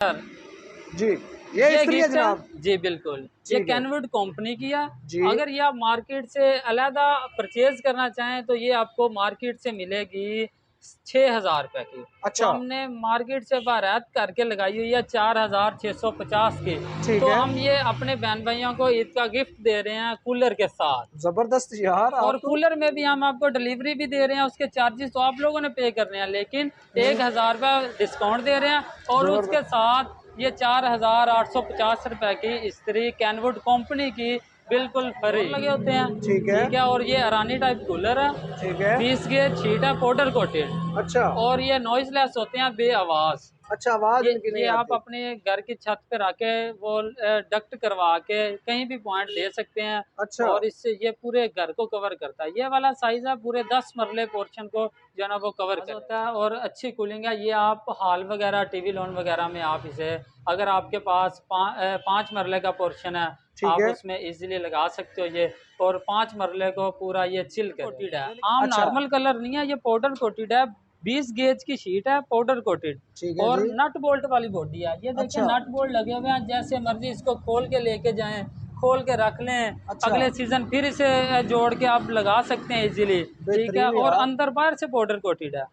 Sir जी, ये इस्त्री है गिफ्ट है जनाब। जी, बिल्कुल। ये ठीक है कैनवुड कंपनी की है। जी। अगर ये आप मार्केट से अलहदा परचेज करना चाहें तो ये आपको मार्केट से मिलेगी 6,000 रुपये की। तो अच्छा हमने मार्केट से बारात करके लगाई हुई है 4,650 की। ठीक तो है, हम ये अपने बहन भाइयों को ईद का गिफ्ट दे रहे हैं कूलर के साथ। जबरदस्त यार और आप तो। कूलर में भी हम आपको डिलीवरी भी दे रहे हैं, उसके चार्जेस तो आप लोगों ने पे करने हैं, लेकिन हम्म, 1,000 रुपये डिस्काउंट दे रहे हैं। और उसके जबरदस्त। साथ ये 4,850 रुपये की इस्त्री कैनवुड कंपनी की बिल्कुल फ्री लगे होते हैं। ठीक है ठीक है। और ये अरानी टाइप कूलर है, ठीक है। 20 गेज शीट है पाउडर कोटेड। अच्छा और ये नॉइजलेस होते हैं, बे आवाज़। अच्छा, आवाज ये इनकी नहीं ये आप आती। अपने घर की छत पे रख के वो डक्ट करवा के कहीं भी पॉइंट दे सकते हैं। अच्छा और इससे ये पूरे घर को कवर करता है। ये वाला साइज है पूरे 10 मरले पोर्शन को जो है ना वो कवर करता है। और अच्छी कूलिंग है। ये आप हॉल वगैरह टीवी लॉन वगैरह में आप इसे, अगर आपके पास 5 मरले का पोर्शन है, ठीक आप है। उसमें इजीली लगा सकते हो ये। और 5 मरले को पूरा ये चिल कोटेड है। आम अच्छा नॉर्मल कलर नहीं है, ये पाउडर कोटेड है। 20 गेज की शीट है पाउडर कोटेड। ठीक है और जी। नट बोल्ट वाली बॉडी है। ये देखिए अच्छा नट बोल्ट लगे हुए हैं, जैसे मर्जी इसको खोल के लेके जाएं, खोल के रख लें। अच्छा, अगले सीजन फिर इसे जोड़ के आप लगा सकते हैं इजीली। ठीक है। बेहतरीन और यार, अंदर बाहर से पाउडर कोटेड है। और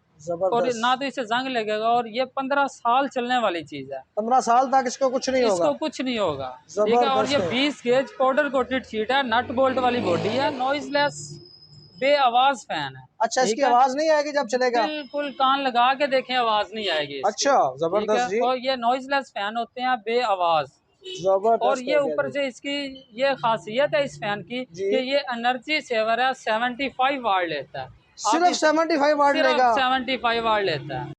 ना जबरदस्त। तो इसे जंग लगेगा। और ये 15 साल चलने वाली चीज है। 15 साल तक इसको कुछ नहीं होगा। इसको कुछ नहीं होगा। ठीक है। और ये जबरदस्त है। 20 गेज पाउडर कोटेड शीट है, नट बोल्ट वाली बॉडी है, नॉइजलेस बे आवाज फैन है। अच्छा, इसकी ठीक है। आवाज नहीं आएगी जब चलेगा? बिल्कुल कान लगा के देखें, आवाज नहीं आएगी इसकी। अच्छा, ठीक है। जबरदस्त जी। और ये नॉइजलेस फैन होते हैं, बे आवाज। और जबरदस्त ये हो गया ऊपर जी। से इसकी ये खासियत है इस फैन की जी, कि ये एनर्जी सेवर है, 75 वाट लेता है। आप सिर्फ इस 75 वाट सिर्फ लेगा? 75 वाट लेता है।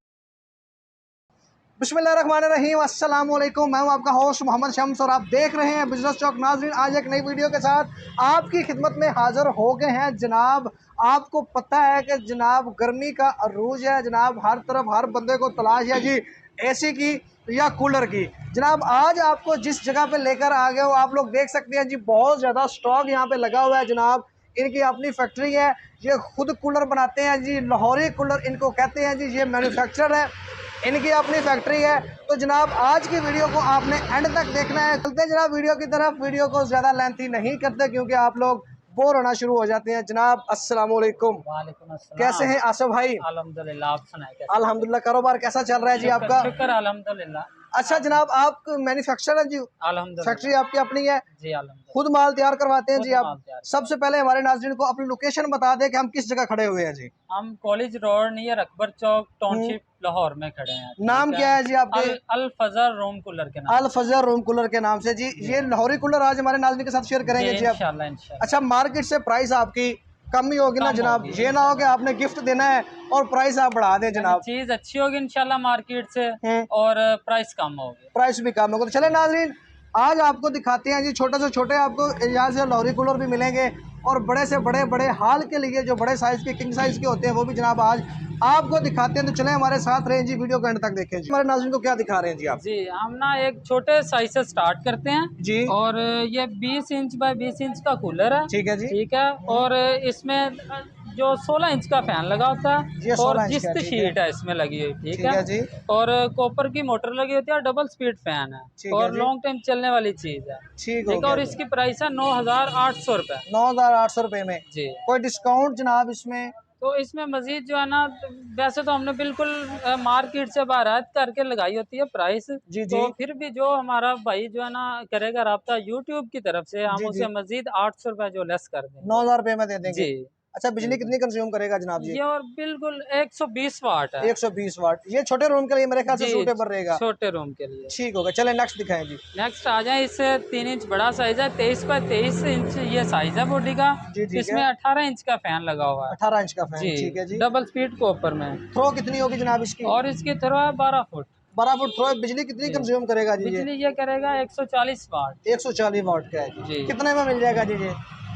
बिस्मिल्लाहिर्रहमानिर्रहीम, अस्सलाम वालेकुम। मैं हूं आपका होस्ट मोहम्मद शम्स और आप देख रहे हैं बिजनेस चौक। नाज़रीन, आज एक नई वीडियो के साथ आपकी खिदमत में हाजिर हो गए हैं जनाब। आपको पता है कि जनाब गर्मी का अरूज है जनाब, हर तरफ हर बंदे को तलाश है जी एसी की या कूलर की। जनाब आज आपको जिस जगह पे लेकर आ गए हो आप लोग देख सकते हैं जी, बहुत ज़्यादा स्टॉक यहाँ पे लगा हुआ है जनाब। इनकी अपनी फैक्ट्री है, ये खुद कूलर बनाते हैं जी, लाहौरी कूलर इनको कहते हैं जी। ये मैन्युफैक्चरर है, इनकी अपनी फैक्ट्री है। तो जनाब आज की वीडियो को आपने एंड तक देखना है। चलते हैं जनाब वीडियो की तरफ। वीडियो को ज़्यादा लेंथी नहीं करते क्योंकि आप लोग बोर होना शुरू हो जाते हैं। जनाब अस्सलाम वालेकुम, वालेकुम कैसे अस्सलाम। हैं आसफ भाई? अल्हम्दुलिल्लाह, आप सुनाए कैसे? अल्हम्दुलिल्लाह, कारोबार कैसा चल रहा है जी शुक्र आपका? शुक्र अल्हम्दुलिल्लाह। अच्छा जनाब, आप मैन्युफैक्चरर हैं जी, फैक्ट्री अल्हम्दुलिल्लाह आपकी अपनी है, जी, खुद अल्हम्दुलिल्लाह। माल तैयार करवाते हैं जी खुद आप? माल तैयार सबसे करवाते हैं। पहले हमारे नाज़रीन को अपनी लोकेशन बता दें कि हम किस जगह खड़े हुए हैं जी। हम कॉलेज रोड नियर अकबर चौक हम्म, टाउनशिप लाहौर में खड़े हैं। नाम ठीक है। क्या है जी आपके? अल फजर रूम कूलर के नाम अल फजर रूम कूलर के नाम से जी। जी। ये लाहौरी कूलर आज हमारे नाज़रीन के साथ शेयर जी करेंगे जी आप। इंशाल्लाह इंशाल्लाह अच्छा, मार्केट से प्राइस आपकी कम ही होगी ना कम जनाब, होगी ये ना हो कि इंशाल्लाह। आपने गिफ्ट देना है और प्राइस आप बढ़ा दें यानी जनाब। चीज़ अच्छी होगी इंशाल्लाह मार्केट से। हम्म, और प्राइस कम होगी। प्राइस भी कम होगा। तो चले जी नाजरीन, आज आपको दिखाते हैं जी, छोटे से छोटे आपको यहाँ से लाहौरी कूलर भी मिलेंगे और बड़े से बड़े बड़े हाल के लिए जो बड़े साइज़ के किंग साइज़ के होते हैं वो भी जनाब आज आपको दिखाते हैं। तो चले हमारे साथ रहें जी, वीडियो को एंड तक देखें जी। हमारे नाजरीन को क्या दिखा रहे हैं जी आप? जी, हम ना एक छोटे साइज से स्टार्ट करते हैं। जी और ये 20 इंच बाय 20 इंच का कूलर है। ठीक है जी। ठीक है। और इसमें जो 16 इंच का फैन लगा होता है ये और 16 इंच का, जिस्त ठीक है। शीट है इसमें लगी हुई। ठीक ठीक है। है जी। और कॉपर की मोटर लगी होती है और डबल स्पीड फैन है। ठीक है और जी। लॉन्ग टाइम चलने वाली चीज़ है। ठीक हो ठीक है। गया और जी। इसकी प्राइस है 9,800 रुपये। 9,800 रुपये में जी। कोई डिस्काउंट जनाब इसमें? तो इसमें मजीद जो है ना, वैसे तो हमने बिल्कुल मार्केट से बाहर करके लगाई होती है प्राइस। जी जी तो फिर भी जो हमारा भाई जो है ना करेगा रब्ता यूट्यूब की तरफ से, हम जी जी, उसे मजीद 800 रुपये जो लेस कर देंगे। 9,000 रुपये में दे देंगे। जी अच्छा, बिजली बिल्कुल। कितनी कंज्यूम करेगा जनाब जी? ये और बिल्कुल 120 वाट है। 120 वाट। ये छोटे रूम के लिए मेरे ख्याल से जी, सूटेबल रहेगा। छोटे रूम के लिए। ठीक होगा, चले नेक्स्ट दिखाएं जी। नेक्स्ट आ जाए, इससे 3 इंच बड़ा साइज है, 23 बाय 23 इंच ये साइज है बॉडी का। जी ठीक इसमें है। 18 इंच का फैन लगा हुआ है। 18 इंच का फैन, जी, ठीक है जी। डबल स्पीड कॉपर में। थ्रो कितनी होगी जनाब इसकी? और इसकी थ्रो है 12 फुट। 12 फुट थ्रो है। बिजली कितनी जी, कंज्यूम करेगा जी ये? बिजली ये करेगा 140 वाट। 140 वाट का है जी। जी। कितने में मिल जाएगा जी ये?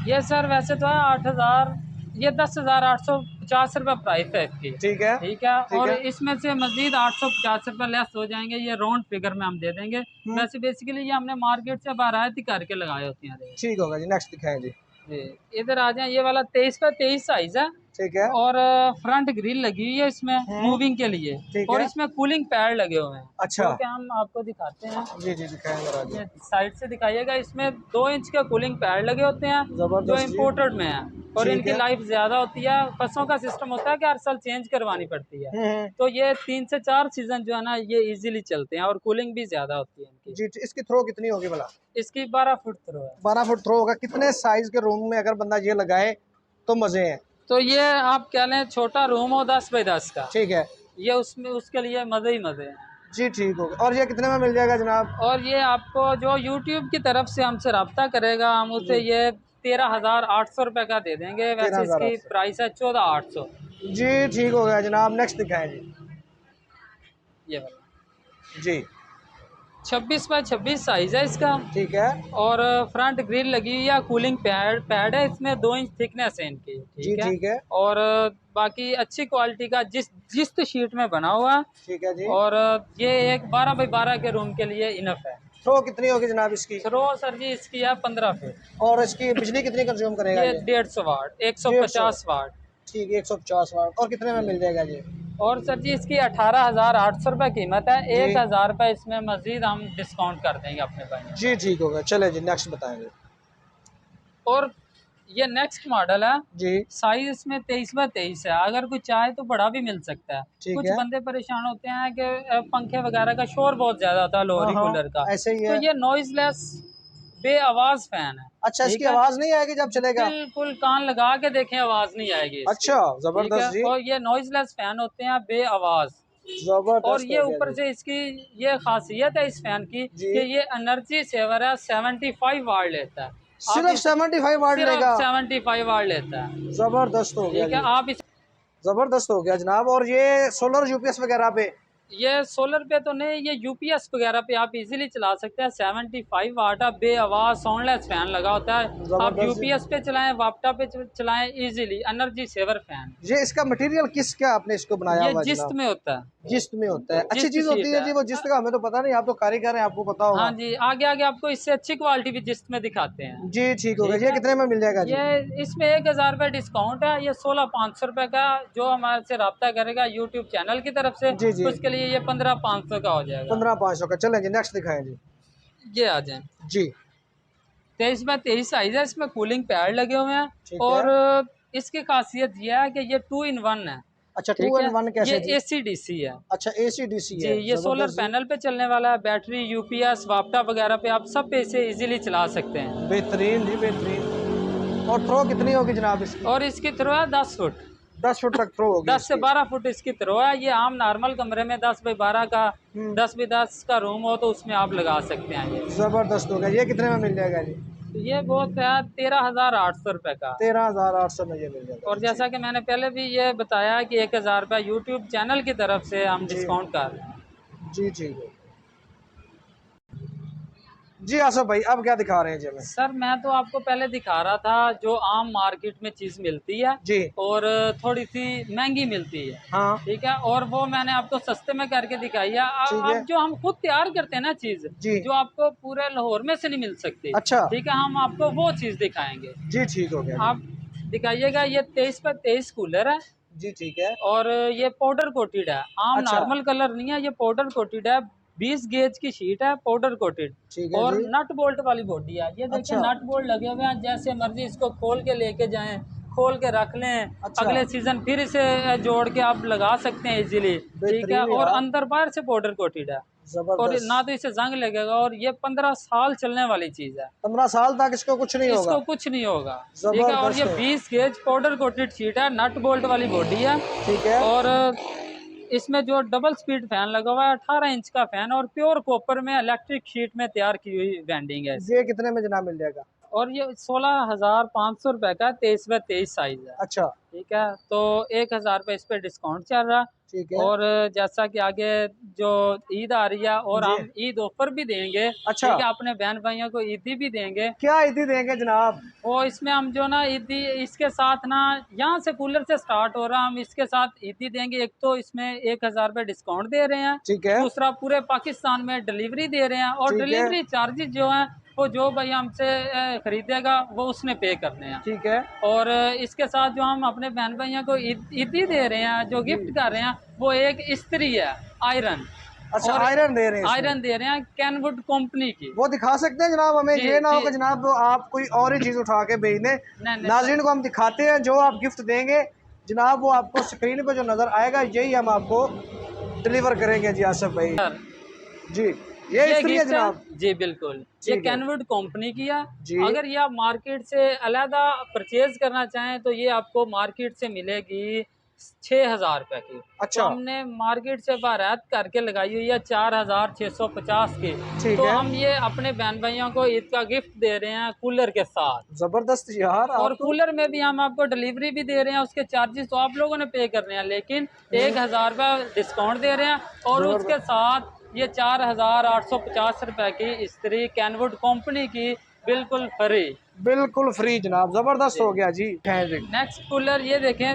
ये सर वैसे तो है 8,000, ये 10,850 रुपये प्राइस है इसकी। ठीक है। ठीक है। ठीक और है। इसमें से मजीद 850 रुपये लेस हो जाएंगे, ये राउंड फिगर में हम दे देंगे। वैसे बेसिकली ये हमने मार्केट से बारात ही करके लगाए होती हैं। ठीक होगा जी, नेक्स्ट दिखाएं जी। जी, इधर आ जाए। ये वाला 23 का 23 साइज है ठीक है। और फ्रंट ग्रिल लगी हुई है इसमें मूविंग के लिए। ठीक और है। इसमें कूलिंग पैड लगे हुए हैं। अच्छा। तो क्या हम आपको दिखाते हैं। जी जी दिखाएंगे आगे। ये साइड से दिखाइएगा। इसमें 2 इंच के कूलिंग पैड लगे होते हैं जो जबरदस्त जी। इम्पोर्टेड में है। और ठीक इनकी है। लाइफ ज़्यादा होती है। बसों का सिस्टम होता है कि हर साल चेंज करवानी पड़ती है। हम्म। तो ये 3 से 4 सीजन जो है ना ये इजीली चलते हैं और कूलिंग भी ज़्यादा होती है इनकी। जी इसकी थ्रो कितनी होगी भला? इसकी 12 फुट थ्रो है। 12 फुट थ्रो होगा। कितने साइज के रूम में अगर बंदा ये लगाए तो मजे हैं? तो ये आप कह लें छोटा रूम हो 10 बाई 10 का, ठीक है। ये उसमें उसके लिए मज़े ही मज़े हैं। जी ठीक होगा। और ये कितने में मिल जाएगा जनाब? और ये आपको जो यूट्यूब की तरफ से हमसे रब्ता करेगा हम उसे जी। ये 13,800 रुपये का दे देंगे। वैसे इसकी 13,800। प्राइस है 14,800। जी ठीक हो गया जनाब। नेक्स्ट दिखाएं जी। ये वाला जी 26 बाई 26 साइज है इसका। ठीक है। और फ्रंट ग्रिल लगी हुई है। कूलिंग पैड है इसमें 2 इंच थिकनेस है इनकी। जी ठीक है। ठीक है। और बाकी अच्छी क्वालिटी का जिस शीट में बना हुआ है। ठीक है जी। और ये एक 12 बाई 12 के रूम के लिए इनफ है। थ्रो कितनी होगी जनाब इसकी? थ्रो सर जी इसकी है 15 फीट। और इसकी बिजली कितनी कंज्यूम करेगा ये ये? 150 वाट 150। 150 वाट। ठीक है 150 वाट। और कितने में मिल जाएगा ये? और सर जी इसकी 18,800 रुपये कीमत है। जी। 1,000 रुपये इसमें मजीद हम डिस्काउंट कर देंगे अपने भाई। जी ठीक होगा। चले जी नेक्स्ट बताएंगे। और ये नेक्स्ट मॉडल है। जी साइज इसमें 23 बाई 23 है। अगर कोई चाहे तो बड़ा भी मिल सकता है। ठीक कुछ है। बंदे परेशान होते हैं कि पंखे वगैरह का शोर बहुत ज्यादा होता है लोअर कूलर का। ऐसे ही तो है। ये नॉइजलेस बे आवाज फैन है। अच्छा ठीक इसकी है। आवाज नहीं आएगी जब चलेगा? बिल्कुल कान लगा के देखें आवाज नहीं आएगी इसकी। अच्छा ठीक जबरदस्त है। जी। और ये नॉइजलेस फैन होते हैं बे आवाज। और जबरदस्त ये हो गया ऊपर जी। से इसकी ये खासियत है इस फैन की जी कि ये एनर्जी सेवर है। 75 वाट लेता है। आप सिर्फ 75 वाट सिर्फ लेगा? 75 वाट लेता है। जबरदस्त हो गया ठीक है। जी। आप इस जबरदस्त हो गया जनाब। और ये सोलर यूपीएस वगैरह पे? ये सोलर पे तो नहीं, ये यूपीएस वगैरह पे आप इजीली चला सकते हैं। 75 वाट का बे आवाज साउंडलेस फैन लगा होता है। आप जबरदस्त जी। यूपीएस पे चलाएं वापटा पे चलाएं इजीली एनर्जी सेवर फैन। ये इसका मटेरियल किस का आपने इसको बनाया ये हुआ है जिस्त जनाब? में होता है। जिस्त में होता है। अच्छी जिस्त चीज होती शीट है जी वो है। जिस्त का? हमें तो पता नहीं, आप तो कारीगर हैं आपको पता हाँ होगा। जी, आगे आगे आपको इससे अच्छी क्वालिटी भी जिस्त में दिखाते हैं। जी ठीक हो गया। ठीक ये है। कितने में मिल जाएगा जी? ये इसमें 1,000 रुपये डिस्काउंट है। ये 16,500 रुपये का जो हमारे से रब्ता करेगा यूट्यूब चैनल की तरफ से जी जी उसके लिए ये 15,500 का हो जाएगा। 15,500 का। चलें जी नेक्स्ट दिखाएं जी। ये आ जाए। जी 23 बाई 23 साइज है। इसमें कूलिंग पैड लगे हुए हैं। ठीक है। और इसकी खासियत यह है कि ये 2 in 1 है। अच्छा ठीक 2 है। in 1 कैसे ये जी? AC DC है। अच्छा एसी डीसी जी, है। ये सोलर जबरदस्त जी। पैनल पे चलने वाला है। बैटरी यूपीएस वापटा वगैरह पे आप सब पे इसे इजीली चला सकते हैं। बेहतरीन जी बेहतरीन। और थ्रो कितनी होगी जनाब इसकी? और इसकी थ्रो है 10 फुट। 10 फुट तक थ्रो होगी 10 से इसकी। 12 फुट इसकी थ्रो है। ये आम नॉर्मल कमरे में 10 बाई 12 का हम्म। 10 बाई 10 का रूम हो तो उसमें आप लगा सकते हैं। ये जबरदस्त हो गया। ये कितने में मिल जाएगा जी? तो ये बहुत है 13,800 रुपये का। 13,800 में ये मिल जाएगा। और जैसा कि मैंने पहले भी ये बताया कि 1,000 रुपये यूट्यूब चैनल की तरफ से हम जी डिस्काउंट कर रहे हैं। जी ठीक है जी। आसफ भाई अब क्या दिखा रहे हैं जी हमें? सर मैं तो आपको पहले दिखा रहा था जो आम मार्केट में चीज़ मिलती है जी और थोड़ी सी महंगी मिलती है। हाँ ठीक है। और वो मैंने आपको सस्ते में करके दिखाई है। ठीक है। अब जो हम खुद तैयार करते हैं ना चीज़ जी जो आपको पूरे लाहौर में से नहीं मिल सकती। अच्छा ठीक है। हम आपको वो चीज़ दिखाएंगे। जी ठीक हो गया आप दिखाइएगा। ये 23 बाई 23 कूलर है। जी ठीक है। और ये पाउडर कोटेड है। आम अच्छा नॉर्मल कलर नहीं है, ये पाउडर कोटेड है। 20 गेज की शीट है पाउडर कोटेड। ठीक है और जी। नट बोल्ट वाली बॉडी है। ये देखिए अच्छा नट बोल्ट लगे हुए हैं। जैसे मर्जी इसको खोल के लेके जाएं, खोल के रख लें। अच्छा। अगले सीजन फिर इसे जोड़ के आप लगा सकते हैं इजीली। ठीक है। बेहतरीन और यार। अंदर बाहर से पाउडर कोटेड है। और ना जबरदस्त। तो इसे जंग लगेगा। और ये 15 साल चलने वाली चीज़ है। 15 साल तक इसको कुछ नहीं होगा? इसको कुछ नहीं होगा। ठीक है। और जबरदस्त ये है। 20 गेज पाउडर कोटेड शीट है। नट बोल्ट वाली बॉडी है। ठीक है। और इसमें जो डबल स्पीड फैन लगा हुआ है 18 इंच का फैन और प्योर कॉपर में इलेक्ट्रिक शीट में तैयार की हुई वेंडिंग है। ये कितने में जनाब मिल जाएगा? और ये 16,500 रुपये का 23 बाई 23 साइज है। अच्छा ठीक है। तो 1,000 रुपये इस पे डिस्काउंट चल रहा है। ठीक है। और जैसा कि आगे जो ईद आ रही है और जी। हम ईद ऑफर भी देंगे। अच्छा ठीक है। अपने बहन भाइयों को ईदी भी देंगे। क्या ईदी देंगे जनाब? और इसमें हम जो ना ईदी इसके साथ ना यहाँ से कूलर से स्टार्ट हो रहा है। हम इसके साथ ईदी देंगे। एक तो इसमें 1,000 रुपये डिस्काउंट दे रहे हैं। ठीक है। दूसरा पूरे पाकिस्तान में डिलीवरी दे रहे हैं। और ठीक है। डिलीवरी चार्जेस जो हैं वो जो भाई हमसे खरीदेगा वो उसने पे करने हैं। ठीक है। और इसके साथ जो हम अपने बहन भाइयों को ईदी दे रहे हैं, जो गिफ्ट कर रहे हैं, वो एक इस्त्री है आयरन। अच्छा, और आयरन दे रहे हैं इसमें। आयरन दे रहे हैं कैनवुड कंपनी की। वो दिखा सकते हैं जनाब हमें? जी, ये ना हो जी। कि जनाब आप कोई और ही चीज़ उठा के भेज दें। नहीं, नाज़रीन को हम दिखाते हैं, जो आप गिफ्ट देंगे जनाब वो आपको स्क्रीन पे जो नज़र आएगा यही हम आपको डिलीवर करेंगे जी आसिफ भाई। सर, जी, ये ये इस्त्री है गिफ्ट है जनाब। जी, बिल्कुल। ये ठीक है कैनवुड कंपनी की है। जी। अगर ये आप मार्केट से अलहदा परचेज करना चाहें तो ये आपको मार्केट से मिलेगी 6,000 रुपये की। तो अच्छा, हमने मार्केट से बारात करके लगाई हुई है 4,650 की। ठीक तो है। हम ये अपने बहन भाइयों को ईद का गिफ्ट दे रहे हैं कूलर के साथ। ज़बरदस्त यार, आप और तो कूलर में भी हम आपको डिलीवरी भी दे रहे हैं, उसके चार्जेस तो आप लोगों ने पे करने हैं, लेकिन 1,000 रुपये डिस्काउंट दे रहे हैं। और उसके ज़बरदस्त, साथ ये 4,850 रुपये की इस्त्री कैनवुड कंपनी की बिल्कुल फ्री। बिल्कुल फ्री जनाब, ज़बरदस्त जी। हो गया जी। हैं जी। नेक्स्ट कूलर ये देखें,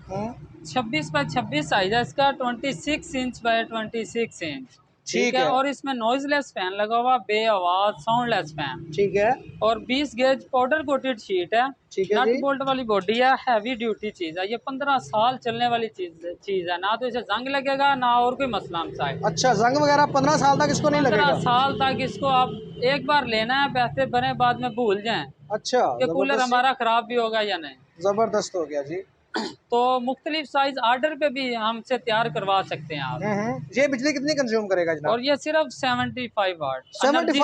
हम्म, 26 बाई 26 साइज है इसका, 26 इंच बाय 26 इंच। ठीक ठीक है। है। और इसमें नॉइजलेस फैन लगा हुआ, बे आवाज साउंडलेस फैन। ठीक है। और 20 गेज पाउडर कोटेड शीट है। ठीक है नट जी। बोल्ट वाली बॉडी है, हैवी ड्यूटी चीज है। ये 15 साल चलने वाली चीज है। ना तो इसे जंग लगेगा, ना और कोई मसला हमसा है। अच्छा, जंग वगैरह 15 साल तक इसको नहीं 15 लगेगा? साल तक इसको आप एक बार लेना है, पैसे बने बाद में भूल जाएं अच्छा, कि कूलर ज़बरदस्त, हमारा खराब भी होगा या नहीं। ज़बरदस्त हो गया जी। तो मुख्तलिफ साइज ऑर्डर पे भी हमसे तैयार करवा सकते हैं आप। ये बिजली कितनी कंज्यूम करेगा जनाब? और ये सिर्फ 75 वाट 75 वाट एनर्जी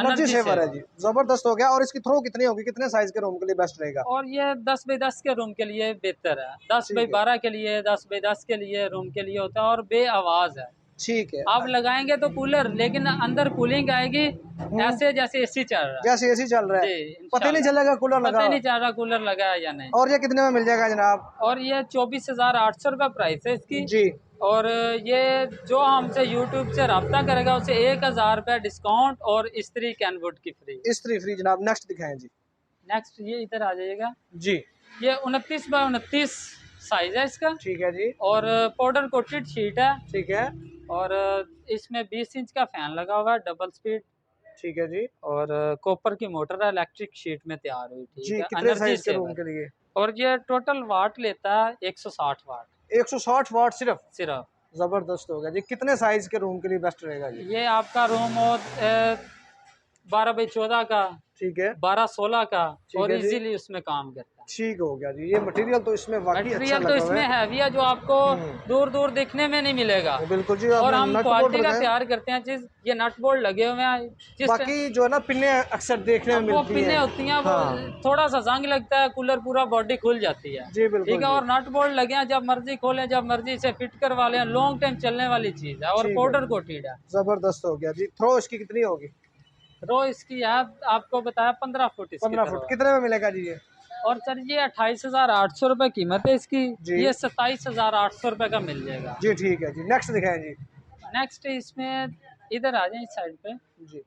एनर्जी सेवर है सेवर। जी, ज़बरदस्त हो गया। और इसकी थ्रो कितनी होगी, कितने साइज के रूम के लिए बेस्ट रहेगा? और ये 10 बाई 10 के रूम के लिए बेहतर है, 10 बाई ठीक है 12 के लिए, 10 बाई 10 के लिए रूम के लिए होता है। और बे आवाज़ है। ठीक है। आप लगाएंगे तो कूलर, लेकिन अंदर कूलिंग आएगी हम्म, ऐसे जैसे एसी चल रहा है। जैसे एसी चल रहा है, जी, पता ही नहीं इंशाल्लाह। चलेगा कूलर लगा पता ही हुआ नहीं है। चल रहा कूलर लगा है या नहीं। और ये कितने में मिल जाएगा जनाब? और ये 24,800 रुपये प्राइस है इसकी। जी। और ये जो हमसे यूट्यूब से रब्ता करेगा उसे 1,000 रुपये डिस्काउंट और इस्त्री कैनवुड की फ्री। इस्त्री फ्री जनाब। नेक्स्ट दिखाएं जी। नेक्स्ट ये इधर आ जाइएगा। जी। ये 29 बाय 29 साइज है इसका। ठीक है जी। और पाउडर कोटेड शीट है। ठीक है। और इसमें 20 इंच का फैन लगा हुआ है, डबल स्पीड। ठीक है जी। और कॉपर की मोटर है, इलेक्ट्रिक शीट में तैयार हुई। ठीक जी, है, कितने एनर्जी साइज के रूम सेवर। के लिए? और ये टोटल वाट लेता है 160 वाट 160 वाट सिर्फ? सिर्फ। जबरदस्त हो गया जी। कितने साइज के रूम के लिए बेस्ट रहेगा जी? ये आपका रूम हो 12 बाई 14 का, ठीक है। 12-16 का, ठीक और है जी। इजीली उसमें काम करता है। ठीक हो गया जी। ये मटेरियल तो इसमें वाकई अच्छा मटेरियल तो लगा हुआ इसमें है। हैवी है, जो आपको दूर दूर दिखने में नहीं मिलेगा। बिल्कुल जी। और आपने हम नट बोल्ट क्वालिटी का लगाए, तैयार करते हैं चीज। ये नट बोल्ट लगे हुए हैं जिस बाकी जो है ना पिन्ने अक्सर देखने में अब वो मिलती पिने हैं। होती हैं, वो हाँ थोड़ा सा जंग लगता है, कूलर पूरा बॉडी खुल जाती है। जी बिल्कुल ठीक है। जी। और नट बोल्ट लगे हैं, जब मर्जी खोलें, जब मर्जी से फिट करवा लें, लॉन्ग टाइम चलने वाली चीज है। और ठीक है, पाउडर कोटेड है। जबरदस्त हो गया जी। थ्रो इसकी कितनी होगी? रो इसकी है, आपको बताया 15 फुट इसकी 15 फुट तरफ है। कितने में मिलेगा जी ये? और सर ये 28,800 रुपये कीमत है इसकी। जी। ये 27,800 रुपये का मिल जाएगा। जी ठीक है जी। नेक्स्ट दिखाएं जी। नेक्स्ट इसमें इधर आ जाए इस साइड पे। जी।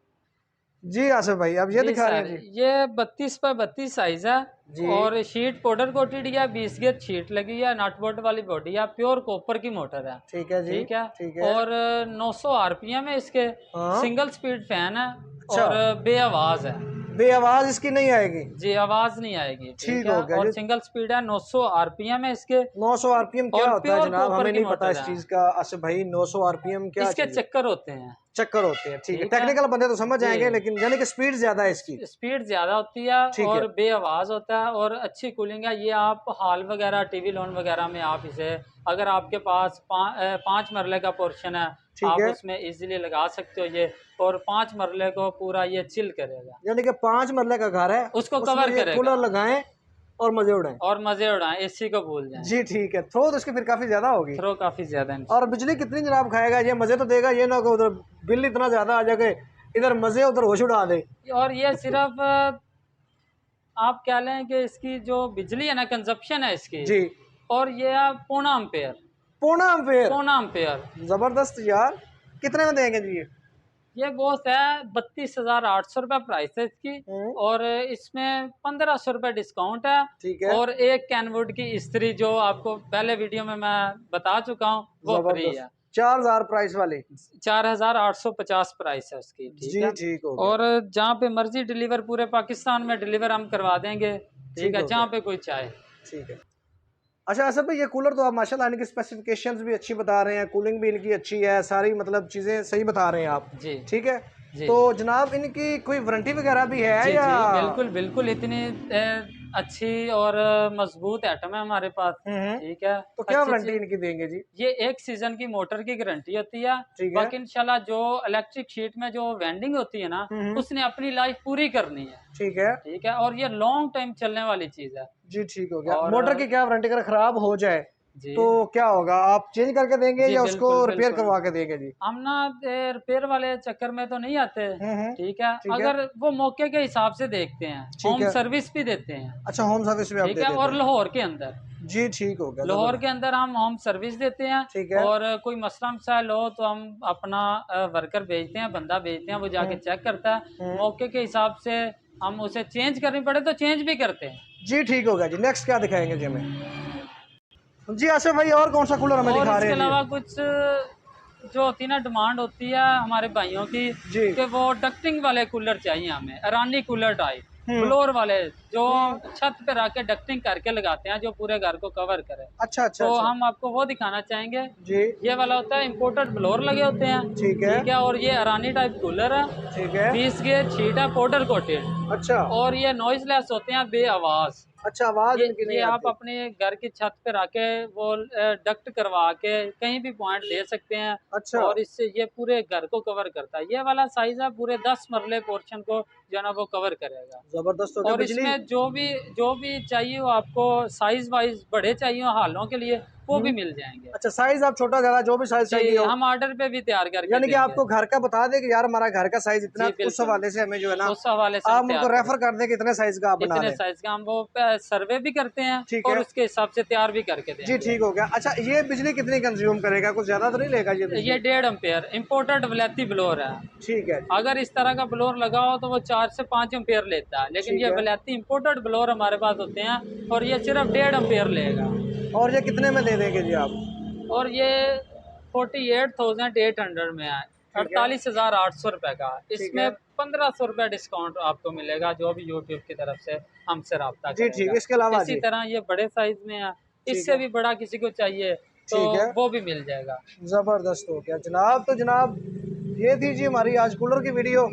जी आसिफ भाई, अब ये जी दिखा रहे सर, हैं जी। ये 32 बाई 32 साइज है। जी। और शीट पाउडर कोटेड है, 20 गेज शीट लगी है, नट बोल्ट वाली बॉडी है, प्योर कॉपर की मोटर है। ठीक है जी। ठीक है। ठीक है। और 900 RPM है इसके। हाँ। सिंगल स्पीड फैन है। अच्छा। और बे आवाज है। बे आवाज इसकी नहीं आएगी? जी, आवाज नहीं आएगी। ठीक है। हो गया और जी। सिंगल स्पीड है, 900 RPM है इसके। 900 आरपीएम क्या और होता है प्योर जनाब? कॉपर हमें की नहीं पता मोटर इस है। चीज का आसिफ भाई। 900 आरपीएम क्या इसके चीज है? चक्कर होते हैं। चक्कर होते हैं। ठीक है, ठीक है। टेक्निकल बंदे तो समझ जी। आएंगे, लेकिन यानी कि स्पीड ज्यादा है इसकी। स्पीड ज़्यादा होती है। ठीक है। और बे आवाज़ होता है, और अच्छी कूलिंग है। ये आप हॉल वगैरह, टीवी लॉन वगैरह में आप इसे, अगर आपके पास 5 मरले का पोर्शन है, ठीक आप है। उसमें इजीली लगा सकते हो ये। और 5 मरले को पूरा ये चिल करेगा, यानी कि 5 मरले का घर है, उसको उसमें कवर ये करेगा। कूलर लगाएं और मजे उड़ाएं। और मज़े उड़ाएं, एसी को भूल जाएं। जी ठीक है। थ्रो तो इसकी फिर काफी ज्यादा होगी। थ्रो काफ़ी ज़्यादा है। और बिजली कितनी जनाब खाएगा ये? मजे तो देगा ये ना कि उधर बिल इतना ज्यादा आ जाए, इधर मजे उधर होश उड़ा दे। और ये सिर्फ आप क्या लें कि इसकी जो बिजली है ना, कंजप्शन है इसकी। जी। और ये है पौना एम्पेयर। पौना एम्पेयर? पौना एम्पेयर। जबरदस्त यार। कितने में देंगे जी ये? ये बहुत है, 32,800 रुपये प्राइस है इसकी। और इसमें 1,500 रुपये डिस्काउंट है। ठीक है। और एक कैनवुड की इस्त्री, जो आपको पहले वीडियो में मैं बता चुका हूँ, वो फ्री है। 4000 प्राइस वाली। 4850 प्राइस है उसकी। ठीक जी है, ठीक हो गया। और जहाँ पे मर्जी डिलीवर, पूरे पाकिस्तान में डिलीवर हम करवा देंगे। ठीक है, हो जहाँ गया। पे कोई चाहे। ठीक है। अच्छा असद भाई, ये कूलर तो आप माशाल्लाह इनकी स्पेसिफिकेशंस भी अच्छी बता रहे हैं, कूलिंग भी इनकी अच्छी है, सारी मतलब चीज़ें सही बता रहे हैं आप। जी ठीक है। जी तो जनाब इनकी कोई वारंटी वगैरह भी है जी या? जी, बिल्कुल बिल्कुल, इतनी अच्छी और मजबूत आइटम है हमारे पास। हम्म। ठीक है, तो क्या अच्छी वारंटी चीज। इनकी देंगे जी? ये 1 सीजन की मोटर की गारंटी होती है। ठीक है। बाकी इंशाल्लाह जो इलेक्ट्रिक शीट में जो वेंडिंग होती है ना, हम्म। उसने अपनी लाइफ पूरी करनी है। ठीक है। ठीक है, और ये लॉन्ग टाइम चलने वाली चीज है। जी ठीक हो गया। और मोटर की क्या वारंटी, अगर खराब हो जाए जी तो क्या होगा, आप चेंज करके देंगे जी, या उसको बिल्कुल रिपेयर बिल्कुल। करवा के देंगे जी? हम ना रिपेयर वाले चक्कर में तो नहीं आते। हम्म। ठीक है, ठीक है। अगर वो मौके के हिसाब से देखते हैं, ठीक होम है। सर्विस भी देते हैं। अच्छा, होम सर्विस भी आप ठीक दे है, देते और हैं? लाहौर के अंदर, जी ठीक हो गया। लाहौर के जबरदस्त। अंदर हम होम सर्विस देते हैं। ठीक है। और कोई मसला मसाइल हो तो हम अपना वर्कर भेजते हैं, बंदा भेजते हैं, वो जाके चेक करता है। हम्म। मौके के हिसाब से हम उसे चेंज करनी पड़े तो चेंज भी करते हैं। जी ठीक हो गया जी। नेक्स्ट क्या दिखाएंगे जी हमें? जी आसिफ भाई, और कौन सा कूलर हमें और दिखा रहे इसके हैं अलावा जी? कुछ जो होती है ना, डिमांड होती है हमारे भाइयों की जी। कि वो डक्टिंग वाले कूलर चाहिए हमें, ईरानी कूलर टाइप, हम्म। ब्लोर वाले, जो छत पे रख के डक्टिंग करके लगाते हैं, जो पूरे घर को कवर करे। अच्छा अच्छा तो अच्छा। हम आपको वो दिखाना चाहेंगे। जी। ये वाला होता है, इम्पोर्टेड ब्लोर लगे होते हैं। ठीक है। ठीक है, और ये ईरानी टाइप कूलर है। ठीक है। 20 गेज शीट है, पाउडर कोटेड। अच्छा और ये नॉइजलेस होते हैं, बे आवाज। अच्छा, आवाज इनकी ये नहीं आप आती? अपने घर की छत पे रख के वो डक्ट करवा के कहीं भी पॉइंट दे सकते हैं। अच्छा। और इससे ये पूरे घर को कवर करता है। ये वाला साइज है, पूरे 10 मरले पोर्शन को जो है ना वो कवर करेगा। जबरदस्त हो गया। और बिजली? इसमें जो भी चाहिए हो आपको, साइज वाइज बड़े चाहिए हो हालों के लिए, वो भी मिल जाएंगे। अच्छा, साइज आप छोटा ज्यादा जो भी साइज जी, चाहिए हो, हम ऑर्डर पे भी तैयार करके यानी कि देंगे। आपको घर का बता दें कि यार हमारा घर का साइज इतना, जी उस बिल्कुल, हवाले से हमें जो है ना उस हवाले से हम आप उनको तैयार रेफर करेंगे। कर दें कि इतने साइज का आप बना इतने लें। साइज का हम वो सर्वे भी करते हैं ठीक और है। उसके हिसाब से तैयार भी करके जी देंगे। ठीक हो गया। अच्छा, ये बिजली कितनी कंज्यूम करेगा, कुछ ज्यादा तो नहीं लेगा ये बिजली? ये 1.5 एम्पेयर इम्पोर्टेड वलैती ब्लोअर है। ठीक है जी। अगर इस तरह का ब्लोअर लगाओ तो वो 4 से 5 एम्पेयर लेता है, लेकिन ठीक ये है। वलैती इम्पोर्टेड ब्लोअर हमारे पास होते हैं और ये सिर्फ 1.5 एम्पेयर लेगा। और ये कितने में दे देंगे जी आप? और ये 48,800 में है, ठीक है। 48,800 रुपये का। ठीक है। इसमें 1500 रुपये डिस्काउंट आपको मिलेगा, जो भी यूट्यूब की तरफ से हमसे रब्ता जी ठीक करेगा। है। इसके अलावा इसी जी? तरह ये बड़े साइज में है, ठीक इससे है। भी बड़ा किसी को चाहिए तो ठीक है। वो भी मिल जाएगा। जबरदस्त हो गया जनाब। तो जनाब ये थी जी हमारी आज कूलर की वीडियो।